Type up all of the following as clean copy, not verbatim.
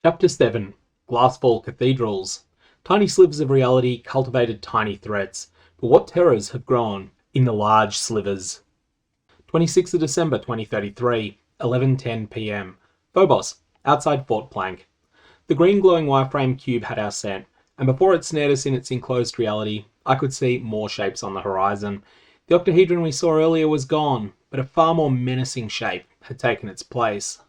Chapter 7. Glassfall Cathedrals. Tiny slivers of reality cultivated tiny threats, but what terrors have grown in the large slivers. 26th of December 2033, 11:10 p.m. Phobos, outside Fort Plank. The green glowing wireframe cube had our scent, and before it snared us in its enclosed reality, I could see more shapes on the horizon. The octahedron we saw earlier was gone, but a far more menacing shape had taken its place.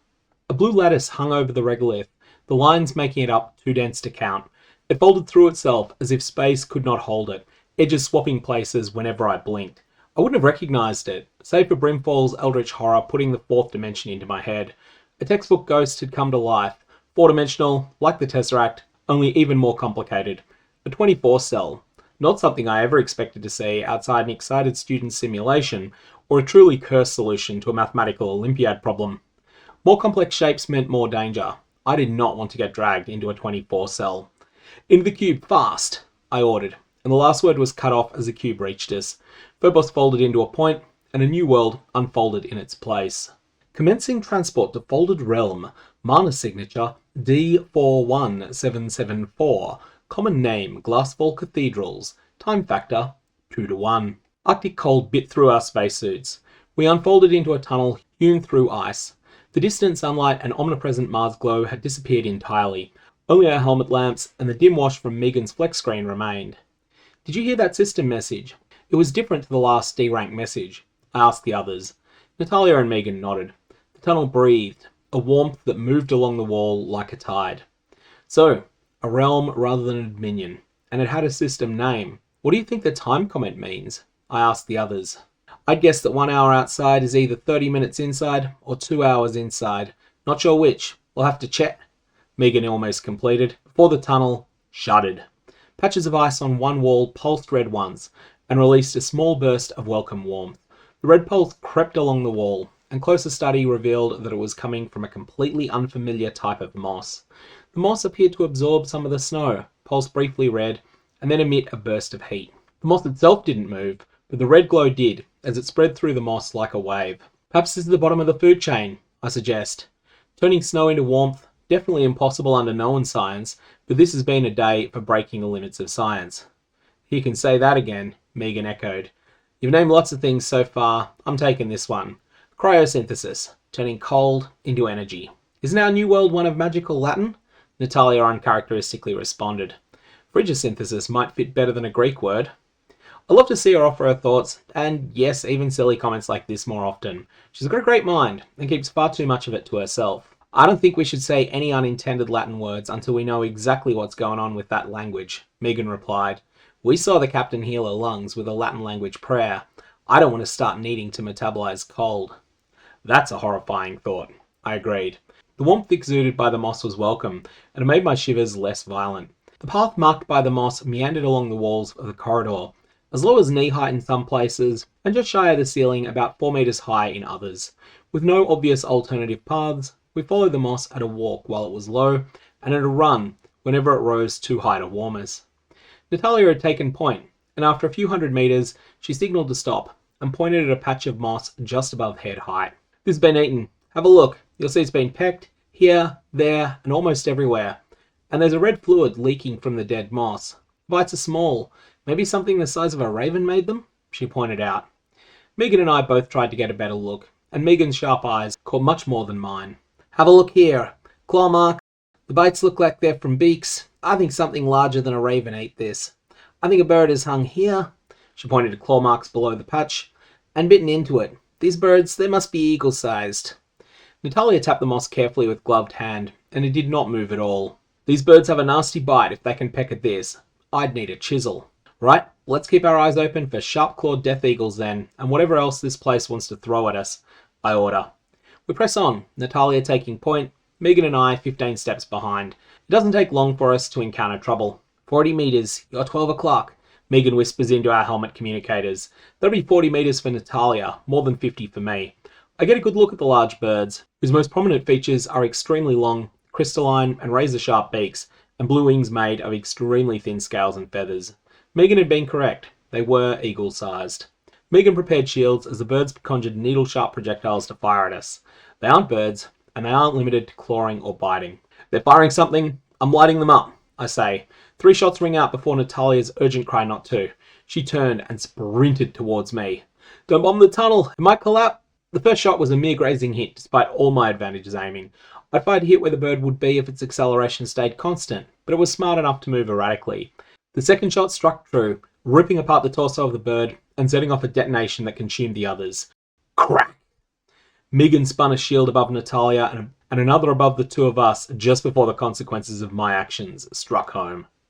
A blue lattice hung over the regolith, the lines making it up too dense to count. It folded through itself as if space could not hold it, edges swapping places whenever I blinked. I wouldn't have recognised it, save for Brimfall's eldritch horror putting the fourth dimension into my head. A textbook ghost had come to life, four-dimensional, like the Tesseract, only even more complicated. A 24-cell, not something I ever expected to see outside an excited student simulation, or a truly cursed solution to a mathematical Olympiad problem. More complex shapes meant more danger. I did not want to get dragged into a 24-cell. "Into the cube, fast!" I ordered, and the last word was cut off as the cube reached us. Phobos folded into a point, and a new world unfolded in its place. Commencing transport to Folded Realm, mana signature D41774, common name Glassfall Cathedrals, time factor 2:1. Arctic cold bit through our spacesuits. We unfolded into a tunnel hewn through ice. The distant sunlight and omnipresent Mars glow had disappeared entirely. Only our helmet lamps and the dim wash from Megan's flex screen remained. "Did you hear that system message? It was different to the last D-rank message," I asked the others. Natalia and Megan nodded. The tunnel breathed, a warmth that moved along the wall like a tide. "So, a realm rather than a dominion, and it had a system name. What do you think the time comment means?" I asked the others. "I'd guess that 1 hour outside is either 30 minutes inside or 2 hours inside. Not sure which. We'll have to check," Megan almost completed, before the tunnel shuddered. Patches of ice on one wall pulsed red once, and released a small burst of welcome warmth. The red pulse crept along the wall, and closer study revealed that it was coming from a completely unfamiliar type of moss. The moss appeared to absorb some of the snow, pulse briefly red, and then emit a burst of heat. The moss itself didn't move, but the red glow did, as it spread through the moss like a wave. "Perhaps this is the bottom of the food chain," I suggest. "Turning snow into warmth, definitely impossible under known science, but this has been a day for breaking the limits of science." "You can say that again," Megan echoed. "You've named lots of things so far. I'm taking this one. Cryosynthesis, turning cold into energy. Isn't our new world one of magical Latin?" Natalia uncharacteristically responded. "Phrygisynthesis might fit better than a Greek word." I love to see her offer her thoughts, and yes, even silly comments like this more often. She's got a great mind, and keeps far too much of it to herself. "I don't think we should say any unintended Latin words until we know exactly what's going on with that language," Megan replied. "We saw the captain heal her lungs with a Latin language prayer. I don't want to start needing to metabolize cold." "That's a horrifying thought," I agreed. The warmth exuded by the moss was welcome, and it made my shivers less violent. The path marked by the moss meandered along the walls of the corridor, as low as knee-height in some places, and just shy of the ceiling about 4 meters high in others. With no obvious alternative paths, we followed the moss at a walk while it was low, and at a run whenever it rose too high to warm us. Natalia had taken point, and after a few hundred meters, she signaled to stop, and pointed at a patch of moss just above head height. "This has been eaten. Have a look. You'll see it's been pecked, here, there, and almost everywhere. And there's a red fluid leaking from the dead moss. The bites are small. Maybe something the size of a raven made them," she pointed out. Megan and I both tried to get a better look, and Megan's sharp eyes caught much more than mine. "Have a look here. Claw mark. The bites look like they're from beaks. I think something larger than a raven ate this. I think a bird has hung here," she pointed to claw marks below the patch, "and bitten into it. These birds, they must be eagle-sized." Natalia tapped the moss carefully with gloved hand, and it did not move at all. "These birds have a nasty bite if they can peck at this. I'd need a chisel." "Right, let's keep our eyes open for sharp-clawed death eagles then, and whatever else this place wants to throw at us," I order. We press on, Natalia taking point, Megan and I 15 steps behind. It doesn't take long for us to encounter trouble. 40 meters, you're 12 o'clock, Megan whispers into our helmet communicators. That'll be 40 meters for Natalia, more than 50 for me. I get a good look at the large birds, whose most prominent features are extremely long, crystalline and razor-sharp beaks, and blue wings made of extremely thin scales and feathers. Megan had been correct. They were eagle-sized. Megan prepared shields as the birds conjured needle-sharp projectiles to fire at us. They aren't birds, and they aren't limited to clawing or biting. They're firing something. I'm lighting them up, I say. 3 shots ring out before Natalia's urgent cry not to. She turned and sprinted towards me. Don't bomb the tunnel. It might collapse. The first shot was a mere grazing hit, despite all my advantages aiming. I fired to hit where the bird would be if its acceleration stayed constant, but it was smart enough to move erratically. The second shot struck true, ripping apart the torso of the bird and setting off a detonation that consumed the others. Crack! Megan spun a shield above Natalia and another above the two of us just before the consequences of my actions struck home.